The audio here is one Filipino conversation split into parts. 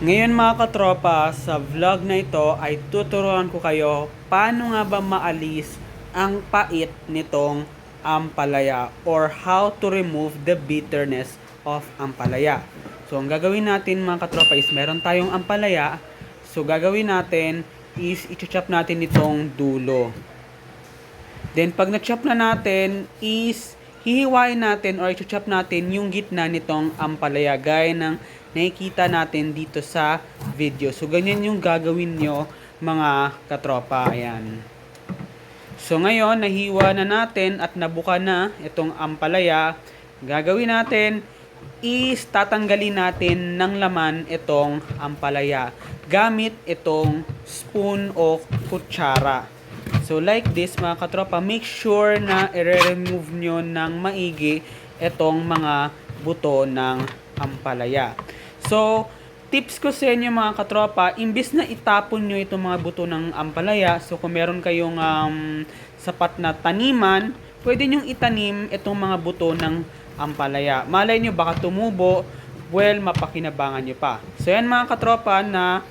Ngayon mga katropa, sa vlog na ito ay tuturuan ko kayo paano nga ba maalis ang pait nitong ampalaya or how to remove the bitterness of ampalaya. So ang gagawin natin mga katropa is meron tayong ampalaya. So gagawin natin is i-chop natin itong dulo. Then pag na-chop na natin is hihiwain natin or i-chop natin yung gitna nitong ampalaya gaya ng nakikita natin dito sa video. So ganyan yung gagawin nyo mga katropa. Ayan. So ngayon nahiwa na natin at nabuka na itong ampalaya. Gagawin natin is tatanggalin natin ng laman itong ampalaya gamit itong spoon o kutsara. So like this mga katropa, make sure na i-remove nyo ng maigi itong mga buto ng ampalaya. So tips ko sa inyo mga katropa, imbis na itapon nyo itong mga buto ng ampalaya, so kung meron kayong sapat na taniman, pwede nyo itanim itong mga buto ng ampalaya. Malay nyo baka tumubo, well mapakinabangan nyo pa. So yan mga katropa, na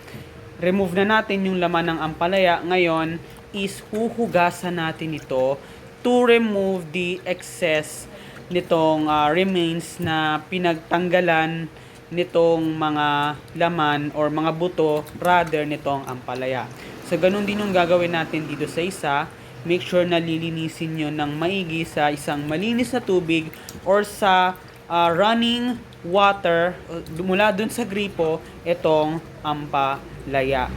remove na natin yung laman ng ampalaya. Ngayon is huhugasan natin ito to remove the excess nitong remains na pinagtanggalan nitong mga laman or mga buto rather nitong ampalaya. So ganun din yung gagawin natin dito sa isa. Make sure na lilinisin nyo ng maigi sa isang malinis na tubig or sa running water mula dun sa gripo itong ampalaya.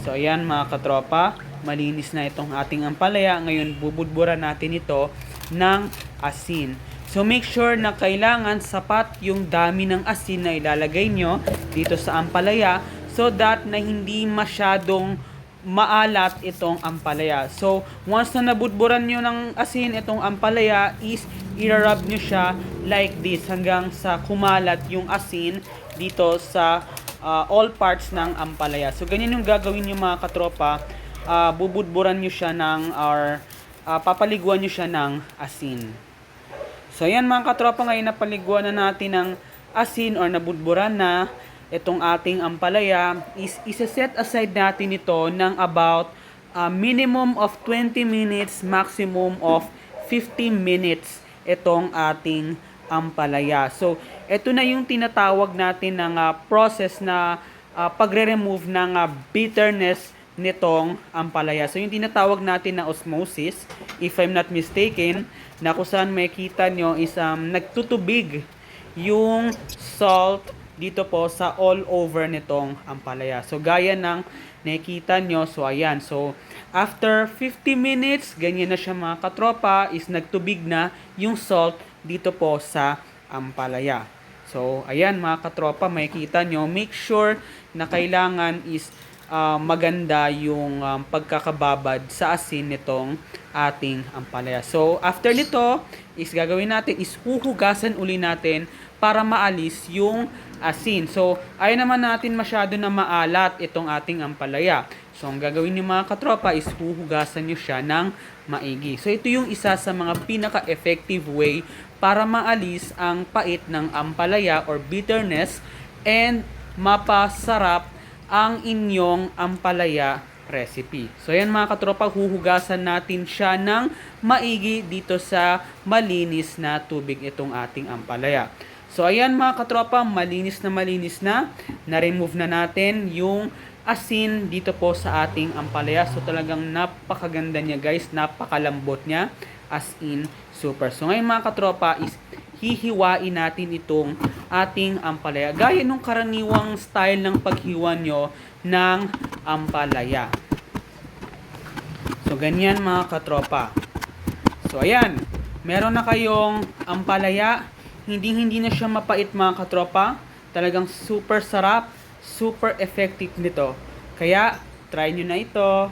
So ayan mga katropa, malinis na itong ating ampalaya. Ngayon bubudburan natin ito ng asin. So make sure na kailangan sapat yung dami ng asin na ilalagay nyo dito sa ampalaya so that na hindi masyadong maalat itong ampalaya. So once na nabudburan nyo ng asin itong ampalaya is i-rub nyo siya like this hanggang sa kumalat yung asin dito sa all parts ng ampalaya. So ganyan yung gagawin nyo mga katropa. Bubudburan nyo siya ng or papaliguan nyo siya ng asin. So ayan mga katropa, ngayon napaliguan na natin ng asin or nabudburan na itong ating ampalaya, is isa-set aside natin ito ng about minimum of 20 minutes, maximum of 15 minutes itong ating ampalaya. So ito na yung tinatawag natin ng process na pagre-remove ng bitterness nitong ampalaya. So yung tinatawag natin na osmosis, if I'm not mistaken, na kung saan makikita nyo is nagtutubig yung salt dito po sa all over nitong ampalaya. So gaya ng nakikita nyo, so ayan. So after 50 minutes, ganyan na siya mga katropa, is nagtubig na yung salt dito po sa ampalaya. So ayan mga katropa, makikita nyo, make sure na kailangan is maganda yung pagkakababad sa asin nitong ating ampalaya. So after nito is gagawin natin is huhugasan uli natin para maalis yung asin. So ayaw naman natin masyado na maalat itong ating ampalaya. So ang gagawin niyo mga katropa is huhugasan niyo siya ng maigi. So ito yung isa sa mga pinaka-effective way para maalis ang pait ng ampalaya or bitterness and mapasarap ang inyong ampalaya recipe. So yan mga katropa, huhugasan natin siya ng maigi dito sa malinis na tubig itong ating ampalaya. So ayan mga katropa, malinis na, na-remove na natin yung asin dito po sa ating ampalaya. So talagang napakaganda niya guys, napakalambot niya, as in super. So ngayon mga katropa is hihiwain natin itong ating ampalaya. Gaya nung karaniwang style ng paghiwa nyo ng ampalaya. So ganyan mga katropa. So ayan, meron na kayong ampalaya. Hindi na siya mapait mga katropa. Talagang super sarap, super effective nito. Kaya try nyo na ito.